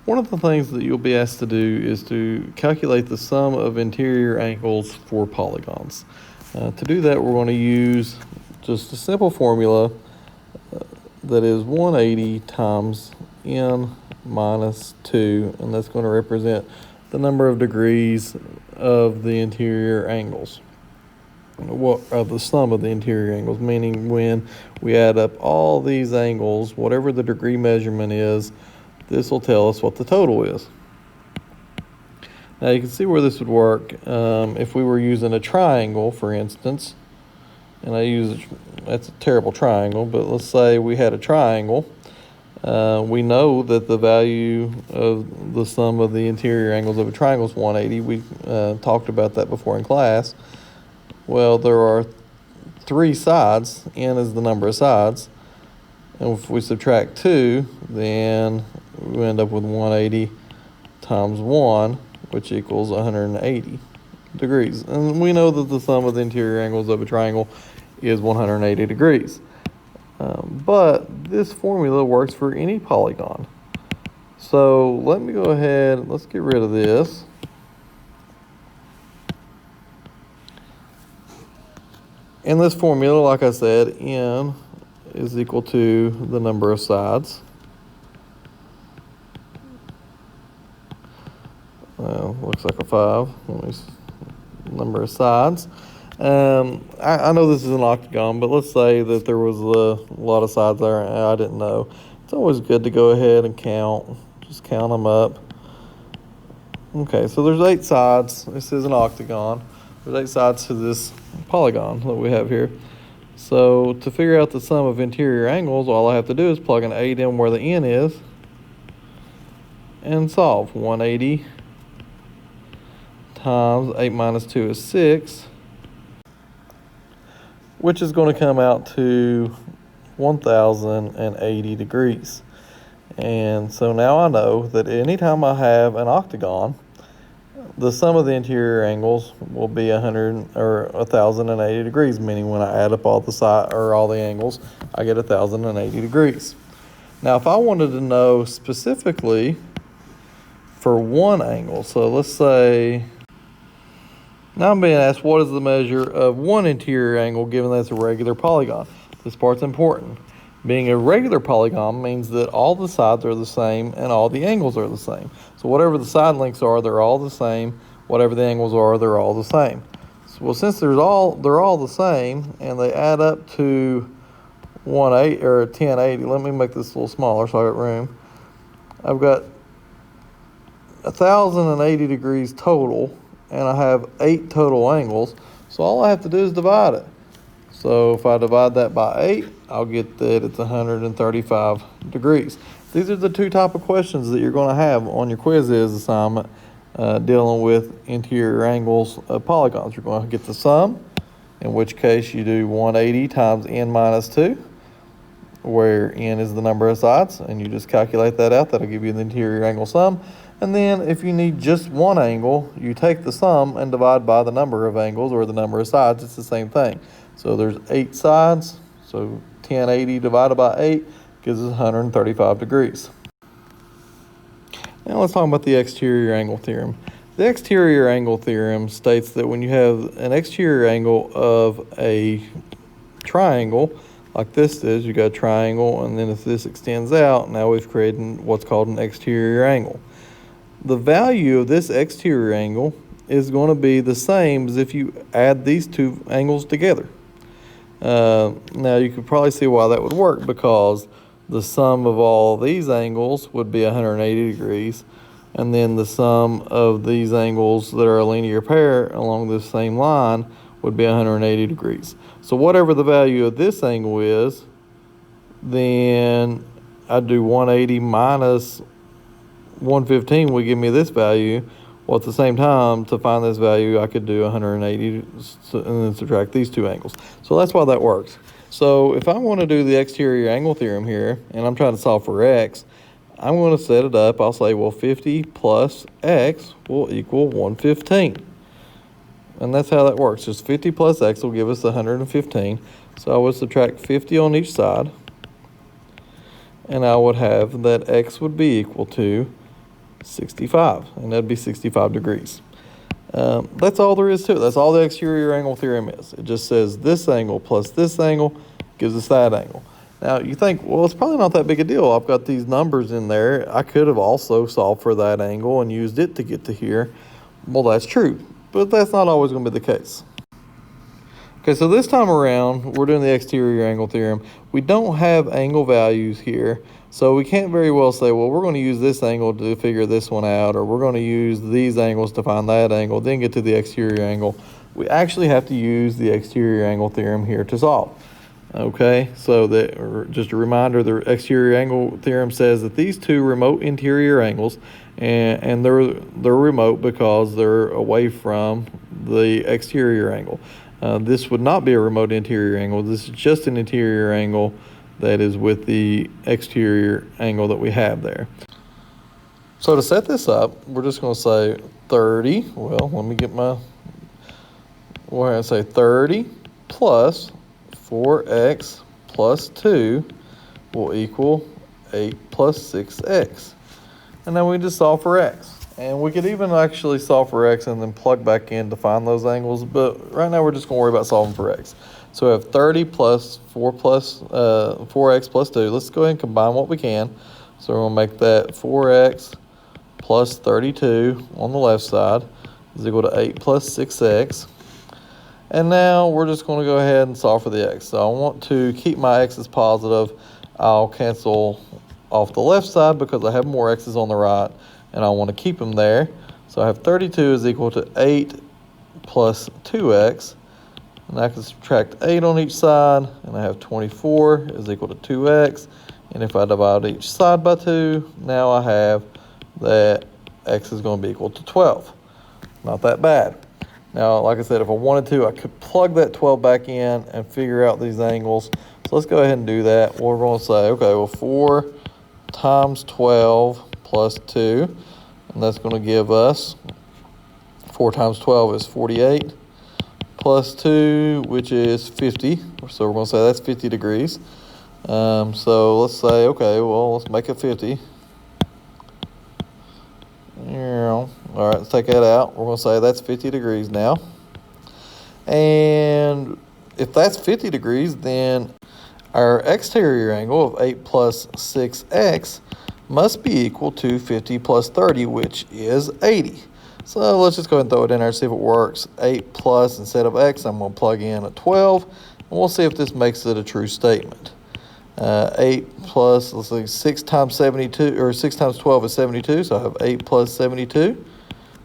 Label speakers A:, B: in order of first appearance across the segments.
A: One of the things that you'll be asked to do is to calculate the sum of interior angles for polygons. To do that, we're going to use just a simple formula that is 180 times n minus 2, and that's going to represent the number of degrees of the interior angles. The sum of the interior angles, meaning when we add up all these angles, whatever the degree measurement is, this will tell us what the total is. Now you can see where this would work if we were using a triangle, for instance, and that's a terrible triangle, but let's say we had a triangle. We know that the value of the sum of the interior angles of a triangle is 180. We talked about that before in class. Well, there are 3 sides. N is the number of sides. And if we subtract 2, then we end up with 180 times 1, which equals 180 degrees. And we know that the sum of the interior angles of a triangle is 180 degrees. But this formula works for any polygon. So let me go ahead, let's get rid of this. In this formula, like I said, n is equal to the number of sides. Looks like a 5. Number of sides. I know this is an octagon, but let's say that there was a lot of sides there and I didn't know. It's always good to go ahead and count. Just count them up. Okay, so there's 8 sides. This is an octagon. There's 8 sides to this polygon that we have here. So to figure out the sum of interior angles, all I have to do is plug an 8 in where the n is and solve. 180 times 8 minus 2 is 6, which is going to come out to 1080 degrees. And so now I know that anytime I have an octagon, the sum of the interior angles will be 1080 degrees, meaning when I add up all the angles, I get 1080 degrees. Now, if I wanted to know specifically for one angle, so let's say, now I'm being asked what is the measure of one interior angle given that it's a regular polygon. This part's important. Being a regular polygon means that all the sides are the same and all the angles are the same. So whatever the side lengths are, they're all the same. Whatever the angles are, they're all the same. So, well, since they're all the same and they add up to 1080, let me make this a little smaller so I got room. I've got 1080 degrees total, and I have 8 total angles. So all I have to do is divide it. So if I divide that by 8, I'll get that it's 135 degrees. These are the 2 type of questions that you're going to have on your quiz assignment dealing with interior angles of polygons. You're going to get the sum, in which case you do 180 times n minus 2, where n is the number of sides, and you just calculate that out. That'll give you the interior angle sum. And then if you need just one angle, you take the sum and divide by the number of angles or the number of sides. It's the same thing. So there's 8 sides, so 1080 divided by 8 gives us 135 degrees. Now let's talk about the exterior angle theorem. The exterior angle theorem states that when you have an exterior angle of a triangle, like this is, you got a triangle, and then if this extends out, now we've created what's called an exterior angle. The value of this exterior angle is going to be the same as if you add these 2 angles together. Now you could probably see why that would work, because the sum of all these angles would be 180 degrees, and then the sum of these angles that are a linear pair along this same line would be 180 degrees. So whatever the value of this angle is, then I'd do 180 minus 115 would give me this value. Well, at the same time, to find this value, I could do 180 and then subtract these 2 angles. So that's why that works. So if I want to do the exterior angle theorem here, and I'm trying to solve for x, I'm going to set it up. I'll say, well, 50 plus x will equal 115. And that's how that works. Just 50 plus x will give us 115. So I would subtract 50 on each side. And I would have that x would be equal to 65, and that'd be 65 degrees. That's all there is to it. That's all the exterior angle theorem is. It just says this angle plus this angle gives us that angle. Now, you think, well, it's probably not that big a deal. I've got these numbers in there. I could have also solved for that angle and used it to get to here. Well, that's true, but that's not always going to be the case. Okay, so this time around, we're doing the exterior angle theorem. We don't have angle values here, so we can't very well say, well, we're going to use this angle to figure this one out, or we're going to use these angles to find that angle, then get to the exterior angle. We actually have to use the exterior angle theorem here to solve. Okay, so just a reminder, the exterior angle theorem says that these two remote interior angles, and they're remote because they're away from the exterior angle. This would not be a remote interior angle. This is just an interior angle that is with the exterior angle that we have there. So to set this up, we're just going to say 30. Well, let me get we're going to say 30 plus 4x plus 2 will equal 8 plus 6x. And then we just solve for x. And we could even actually solve for x and then plug back in to find those angles, but right now we're just going to worry about solving for x. So we have 30 plus 4x plus 2. Let's go ahead and combine what we can. So we're going to make that 4x plus 32 on the left side is equal to 8 plus 6x. And now we're just going to go ahead and solve for the x. So I want to keep my x's positive. I'll cancel off the left side because I have more x's on the right, and I want to keep them there. So I have 32 is equal to 8 plus 2x. And I can subtract 8 on each side, and I have 24 is equal to 2x. And if I divide each side by 2, now I have that x is going to be equal to 12. Not that bad. Now, like I said, if I wanted to, I could plug that 12 back in and figure out these angles. So let's go ahead and do that. We're going to say, okay, well, 4 times 12 plus 2, and that's going to give us 4 times 12 is 48 plus 2, which is 50. So we're going to say that's 50 degrees. So let's say, okay, well, let's make it 50. All right, let's take that out. We're going to say that's 50 degrees now. And if that's 50 degrees, then our exterior angle of 8 plus 6x must be equal to 50 plus 30, which is 80. So let's just go ahead and throw it in there and see if it works. 8 plus, instead of x, I'm going to plug in a 12, and we'll see if this makes it a true statement. 8 plus, let's see, 6 times 72, or 6 times 12 is 72, so I have 8 plus 72.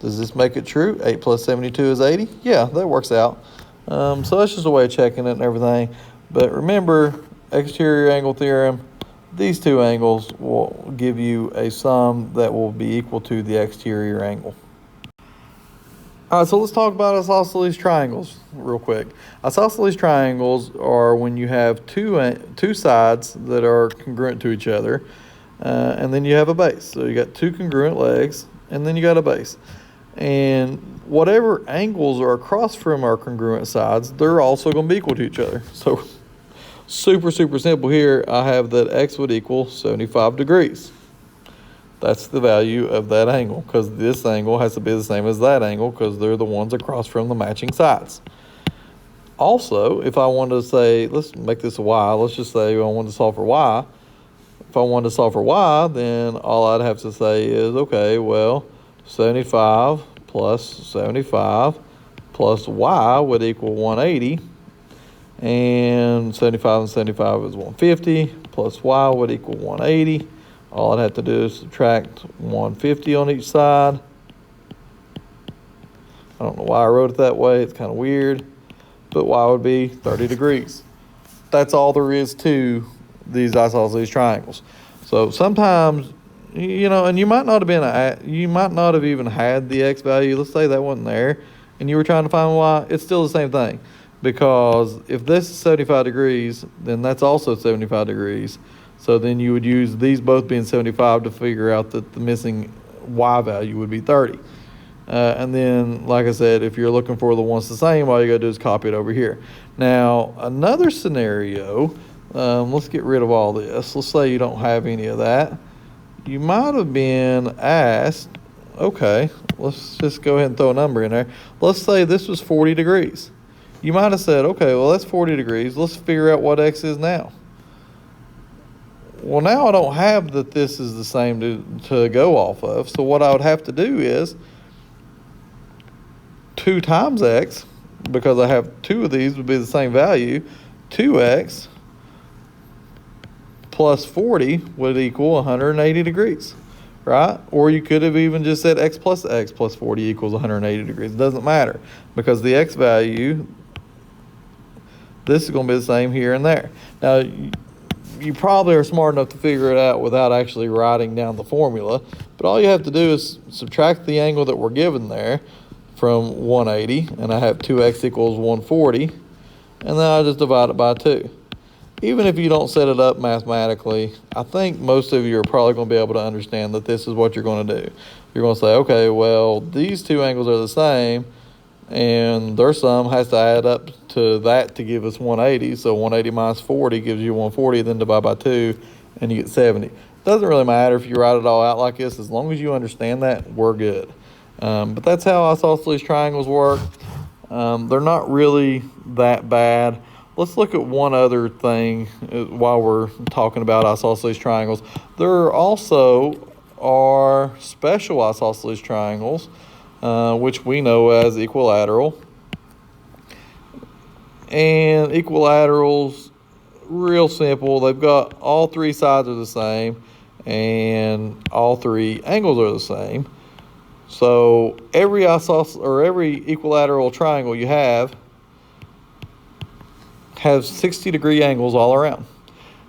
A: Does this make it true? 8 plus 72 is 80? Yeah, that works out. So that's just a way of checking it and everything. But remember, exterior angle theorem, these two angles will give you a sum that will be equal to the exterior angle. All right, so let's talk about isosceles triangles real quick. Isosceles triangles are when you have two sides that are congruent to each other, and then you have a base. So you got two congruent legs, and then you got a base. And whatever angles are across from our congruent sides, they're also going to be equal to each other. So super simple here. I have that x would equal 75 degrees. That's the value of that angle, because this angle has to be the same as that angle because they're the ones across from the matching sides. Also, if I wanted to say, let's make this a y, let's just say I wanted to solve for y. If I wanted to solve for y, then all I'd have to say is, okay, well, 75 plus 75 plus y would equal 180. And 75 and 75 is 150, plus y would equal 180. All I'd have to do is subtract 150 on each side. I don't know why I wrote it that way. It's kind of weird. But y would be 30 degrees. That's all there is to these isosceles triangles. So sometimes, you know, and you might not have even had the x value. Let's say that wasn't there, and you were trying to find y. It's still the same thing, because if this is 75 degrees, then that's also 75 degrees. So then you would use these both being 75 to figure out that the missing y value would be 30. And then, like I said, if you're looking for the ones the same, all you gotta do is copy it over here. Now, another scenario, let's get rid of all this. Let's say you don't have any of that. you might have been asked, okay, let's just go ahead and throw a number in there. Let's say this was 40 degrees. You might have said, okay, well, that's 40 degrees. Let's figure out what x is now. Well, now I don't have that this is the same to go off of. So what I would have to do is 2 times x, because I have 2 of these would be the same value. 2x plus 40 would equal 180 degrees, right? Or you could have even just said x plus 40 equals 180 degrees. It doesn't matter, because the x value, this is going to be the same here and there. Now, you probably are smart enough to figure it out without actually writing down the formula, but all you have to do is subtract the angle that we're given there from 180, and I have 2x equals 140, and then I just divide it by 2. Even if you don't set it up mathematically, I think most of you are probably going to be able to understand that this is what you're going to do. You're going to say, okay, well, these 2 angles are the same, and their sum has to add up to that to give us 180. So 180 minus 40 gives you 140, then divide by 2, and you get 70. Doesn't really matter if you write it all out like this. As long as you understand that, we're good. But that's how isosceles triangles work. They're not really that bad. Let's look at one other thing while we're talking about isosceles triangles. There also are special isosceles triangles, which we know as equilateral. And equilaterals, real simple. They've got all 3 sides are the same, and all 3 angles are the same. So every equilateral triangle you have has 60-degree angles all around.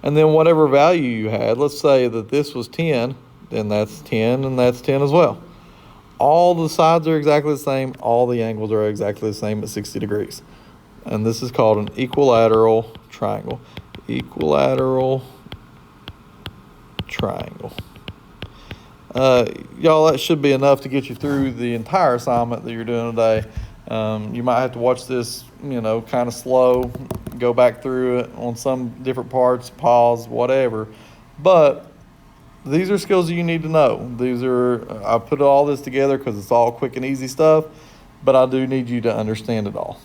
A: And then whatever value you had, let's say that this was 10, then that's 10, and that's 10 as well. All the sides are exactly the same. All the angles are exactly the same at 60 degrees. And this is called an equilateral triangle. Equilateral triangle. Y'all, that should be enough to get you through the entire assignment that you're doing today. You might have to watch this, kind of slow, go back through it on some different parts, pause, whatever. But these are skills that you need to know. I put all this together because it's all quick and easy stuff, but I do need you to understand it all.